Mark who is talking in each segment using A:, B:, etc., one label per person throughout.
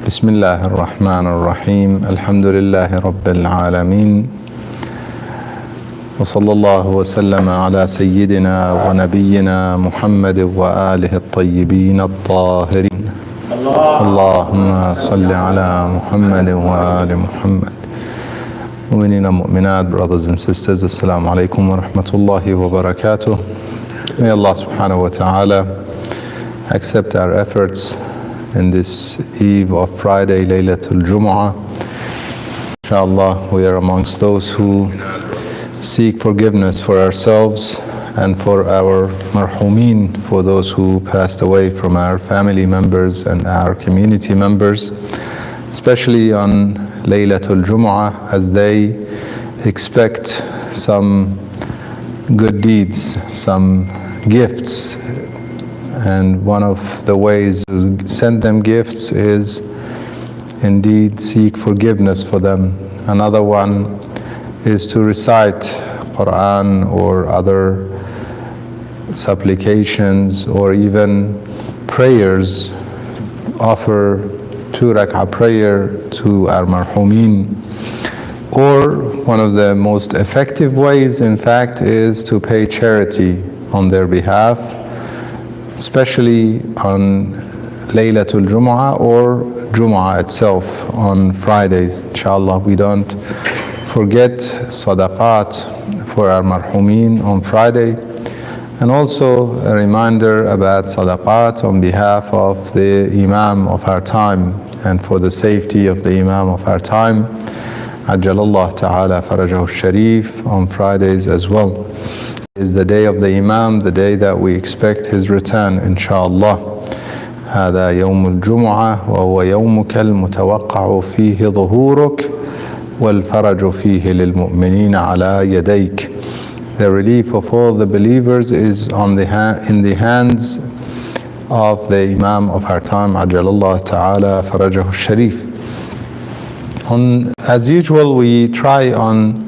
A: بسم الله الرحمن الرحيم الحمد لله رب العالمين وصلى الله وسلم على سيدنا ونبينا محمد وآله الطيبين الطاهرين اللهم صل على محمد وآل محمد. Mu'mineen and mu'minat, brothers and sisters, Assalamu alaikum wa rahmatullahi wa barakatuh. May Allah subhanahu wa ta'ala accept our efforts in this eve of Friday, Laylatul Jumu'ah. Inshallah, we are amongst those who seek forgiveness for ourselves and for our marhumeen, for those who passed away from our family members and our community members, especially on Laylatul Jumu'ah, as they expect some good deeds, some gifts. And one of the ways to send them gifts is indeed seek forgiveness for them. Another one is to recite Quran or other supplications or even prayers, offer 2 rak'ah prayer to our marhumeen. Or one of the most effective ways, in fact, is to pay charity on their behalf, especially on Laylatul Jumu'ah or Jumu'ah itself on Fridays. Inshallah, we don't forget sadaqat for our marhumeen on Friday. And also a reminder about sadaqat on behalf of the Imam of our time and for the safety of the Imam of our time, Ajjalallah Ta'ala Farajahu Sharif, on Fridays as well. Is the day of the Imam, the day that we expect his return, inshallah. هذا يوم الجمعة وهو يومك المتوقع فيه ظهورك والفرج فيه للمؤمنين على يديك. The relief of all the believers is in the hands of the Imam of our time, Ajjalallah Ta'ala Farajahu Sharif. As usual, we try on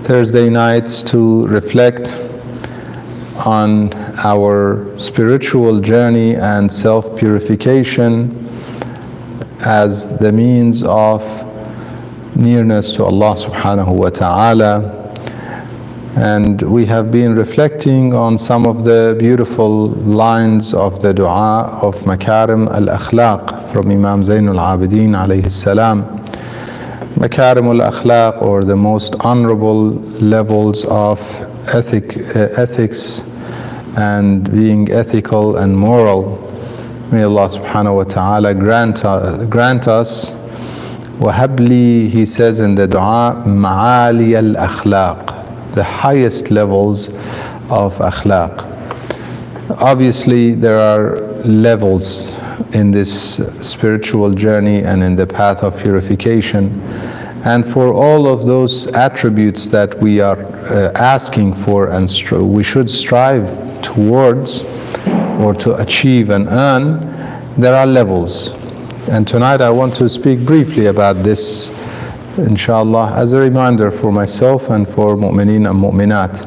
A: Thursday nights to reflect on our spiritual journey and self-purification as the means of nearness to Allah subhanahu wa ta'ala. And we have been reflecting on some of the beautiful lines of the dua of Makarim al-Akhlaq from Imam Zainul Abidin alayhi salam. Makarim al-Akhlaq, or the most honorable levels of ethics and being ethical and moral. May Allah subhanahu wa ta'ala grant us, وَهَبْلِي, he says in the dua, مَعَالِيَ الْأَخْلَاقِ, the highest levels of akhlaq. Obviously there are levels in this spiritual journey and in the path of purification, and for all of those attributes that we are asking for and we should strive towards or to achieve and earn, there are levels. And tonight I want to speak briefly about this, inshallah, as a reminder for myself and for mu'mineen and mu'minat.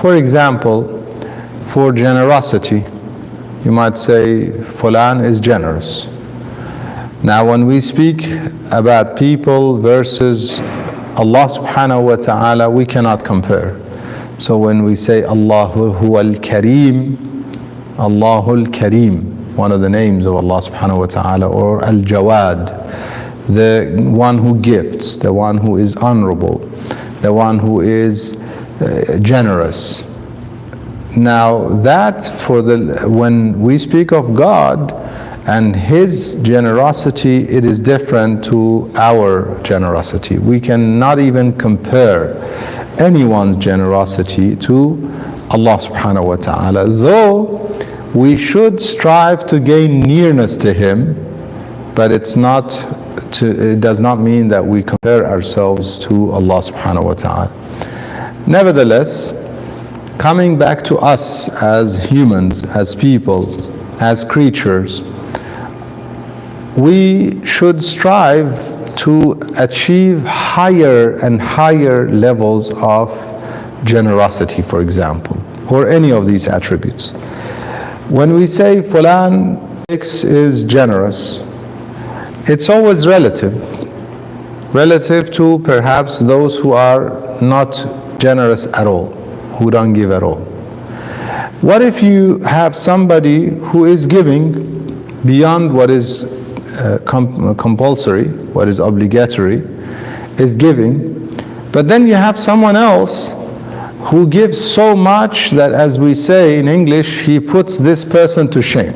A: For example, for generosity, you might say Fulan is generous. Now when we speak about people versus Allah subhanahu wa ta'ala, we cannot compare. So when we say Allahu huwal Kareem, Allahul Kareem, one of the names of Allah subhanahu wa ta'ala, or Al-Jawad, the one who gifts, the one who is honorable, the one who is generous. Now that when we speak of God and His generosity, it is different to our generosity. We cannot even compare anyone's generosity to Allah subhanahu wa ta'ala, though we should strive to gain nearness to Him, but it does not mean that we compare ourselves to Allah subhanahu wa ta'ala. Nevertheless, coming back to us as humans, as people, as creatures, we should strive to achieve higher and higher levels of generosity, for example, or any of these attributes. When we say Fulan X is generous, It's always relative. Relative to perhaps those who are not generous at all, who don't give at all. What if you have somebody who is giving beyond what is compulsory, what is obligatory, is giving, but then you have someone else who gives so much that, as we say in English, he puts this person to shame.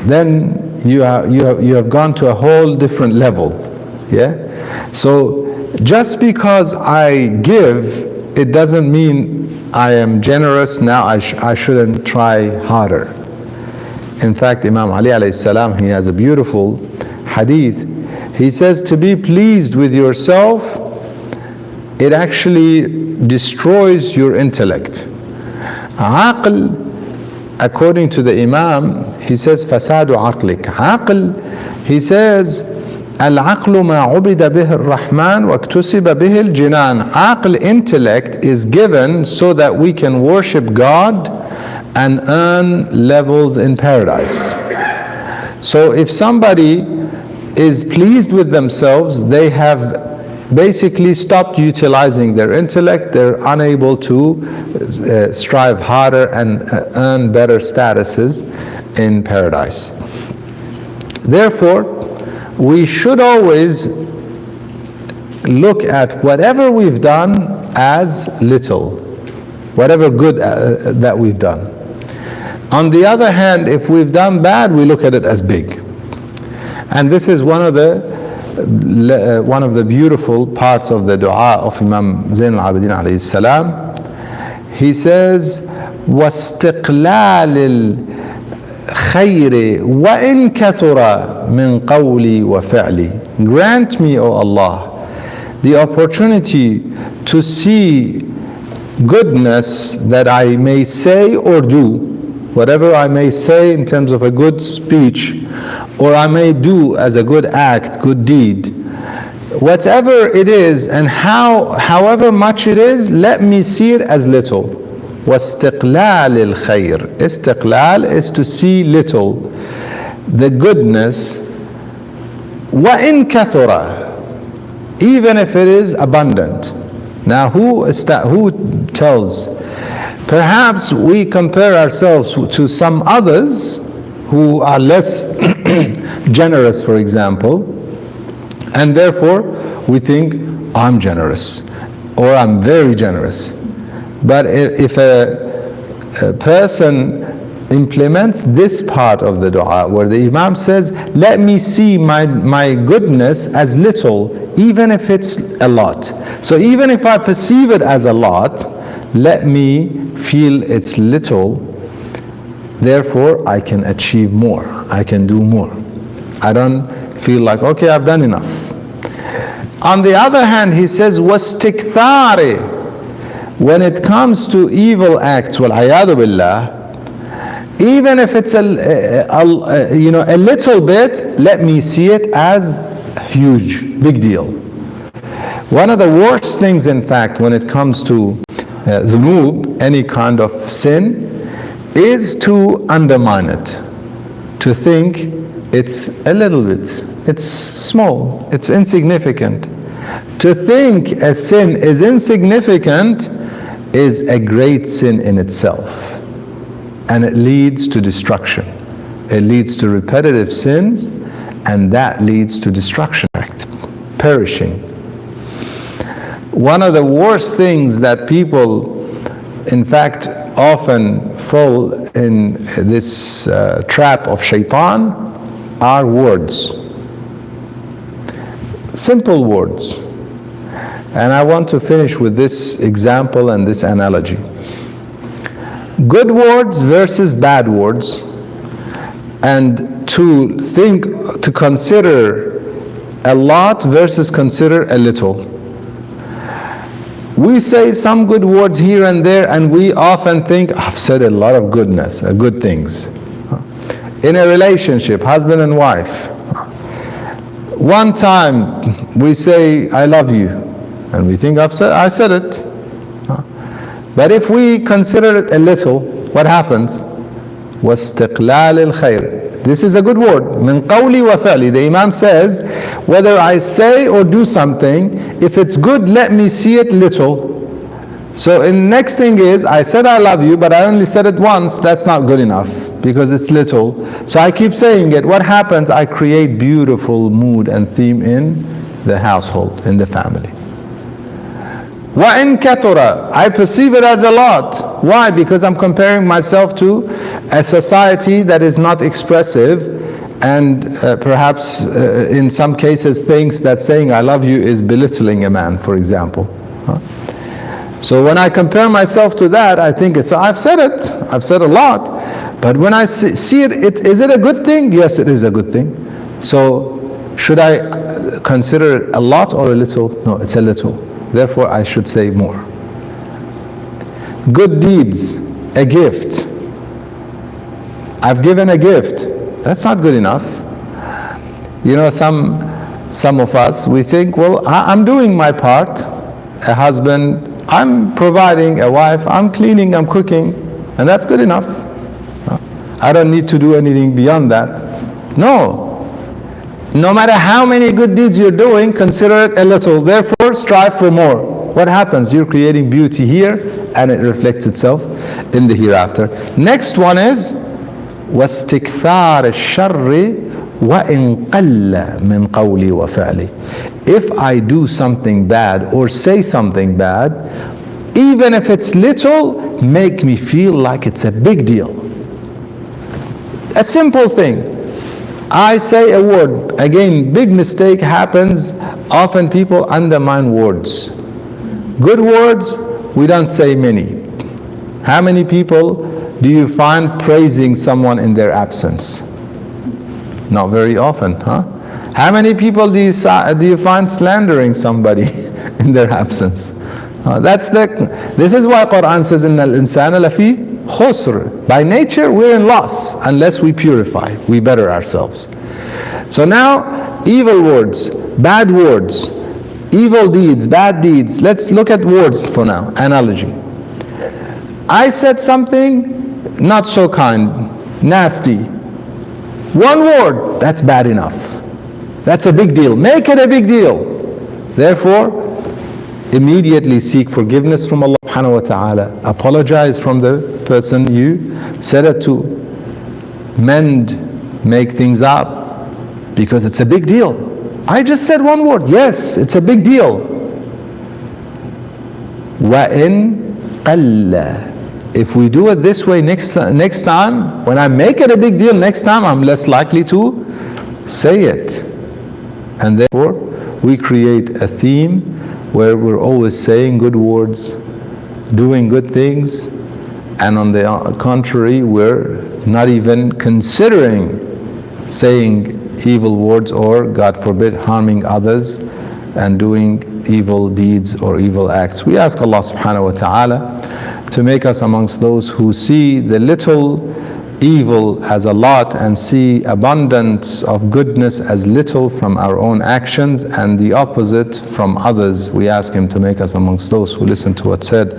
A: Then you have gone to a whole different level. Yeah? So just because I give, it doesn't mean I am generous, now I shouldn't try harder. In fact, Imam Ali alayhi salam, he has a beautiful hadith. He says, to be pleased with yourself, it actually destroys your intellect. Aql, according to the Imam, he says, fasadu aqlik. Aql, he says, al-aqlu ma ubida bihi ar-Rahman wa iktusiba bihi al-jinan. Aql, intellect, is given so that we can worship God and earn levels in paradise. So if somebody is pleased with themselves, they have basically stopped utilizing their intellect. They're unable to strive harder and earn better statuses in paradise. Therefore, we should always look at whatever we've done as little, whatever good that we've done. On the other hand, if we've done bad, we look at it as big. And this is one of the beautiful parts of the dua of Imam Zain al-Abidin alayhi salam. He says, وَاسْتِقْلَالِ الْخَيْرِ وَإِنْ كَثُرَ مِنْ قَوْلِي وَفِعْلِي. Grant me, O Allah, the opportunity to see goodness that I may say or do, whatever I may say in terms of a good speech, or I may do as a good act, good deed, whatever it is, and however much it is, let me see it as little. وَاسْتِقْلَالِ الْخَيْرِ. Istiqlal is to see little, the goodness. وَإِنْ كَثُرَ, even if it is abundant. Now who tells? Perhaps we compare ourselves to some others who are less generous, for example, and therefore we think, I'm generous, or I'm very generous. But if a person implements this part of the dua, where the Imam says, let me see my goodness as little, even if it's a lot. So even if I perceive it as a lot, let me feel it's little, therefore I can achieve more, I can do more. I don't feel like, okay, I've done enough. On the other hand, he says, وَاسْتِكْثَارِ. When it comes to evil acts, وَالْعَيَاذُ بِاللَّهِ, even if it's a little bit, let me see it as huge, big deal. One of the worst things, in fact, when it comes to dhunub, any kind of sin, is to undermine it, to think it's a little bit, it's small, it's insignificant. To think a sin is insignificant is a great sin in itself, and it leads to destruction. It leads to repetitive sins, and that leads to destruction, perishing. One of the worst things that people, in fact, often fall in this trap of shaitan are words. Simple words. And I want to finish with this example and this analogy. Good words versus bad words, and to consider a lot versus consider a little. We say some good words here and there, and we often think, I've said a lot of goodness, good things. In a relationship, husband and wife, one time we say, I love you, and we think I said it. But if we consider it a little, what happens? وَاسْتِقْلَالِ الْخَيْرِ. This is a good word. من قولي وفعلي. The Imam says, whether I say or do something, if it's good, let me see it little. So the next thing is, I said I love you, but I only said it once. That's not good enough because it's little. So I keep saying it. What happens? I create beautiful mood and theme in the household, in the family. وَإِن كَثُرَ, I perceive it as a lot. Why? Because I'm comparing myself to a society that is not expressive, and perhaps in some cases thinks that saying I love you is belittling a man, for example. So when I compare myself to that, I think I've said it, I've said a lot, but when I see it, is it a good thing? Yes, it is a good thing. So should I consider it a lot or a little? No, it's a little. Therefore, I should say more. Good deeds, a gift. I've given a gift. That's not good enough. You know, some of us, we think, well, I'm doing my part. A husband, I'm providing. A wife, I'm cleaning, I'm cooking, and that's good enough. I don't need to do anything beyond that. No. No matter how many good deeds you're doing, consider it a little. Therefore, strive for more. What happens? You're creating beauty here, and it reflects itself in the hereafter. Next one is واستكثار الشر وإن قل من قولي وفعلي. If I do something bad or say something bad, even if it's little, make me feel like it's a big deal. A simple thing. I say a word. Again, big mistake happens. Often people undermine words. Good words, we don't say many. How many people do you find praising someone in their absence? Not very often, huh? How many people do you find slandering somebody in their absence? This is why Quran says, إِنَّ الْإِنسَانَ لَفِي خُسْرٍ. By nature, we're in loss unless we purify, we better ourselves. So now, evil words, bad words, evil deeds, bad deeds. Let's look at words for now, analogy. I said something not so kind, nasty. One word, that's bad enough. That's a big deal. Make it a big deal. Therefore, immediately seek forgiveness from Allah subhanahu wa ta'ala. Apologize from the person you said it to. Mend, make things up, because it's a big deal. I just said one word. Yes, it's a big deal. وَإِن قَلَّ. If we do it this way next time, when I make it a big deal next time, I'm less likely to say it. And therefore, we create a theme where we're always saying good words, doing good things, and on the contrary, we're not even considering saying evil words or, God forbid, harming others and doing evil deeds or evil acts. We ask Allah subhanahu wa ta'ala to make us amongst those who see the little evil as a lot and see abundance of goodness as little from our own actions, and the opposite from others. We ask Him to make us amongst those who listen to what's said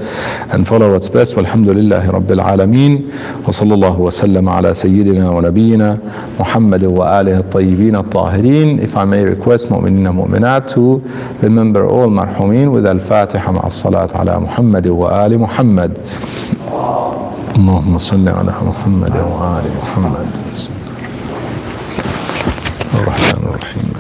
A: and follow what's best. Walhamdulillahi Rabbil Alameen. Wa sallallahu wa sallam ala Sayyidina wa Nabiyyina Muhammad wa alihi at-tayyibin at-tahirin. If I may request mu'minina mu'minat to remember all marhumin with al-Fatiha ma'as salat ala Muhammad wa ali Muhammad. اللهم صل على محمد وآل محمد. الرحمن الرحيم.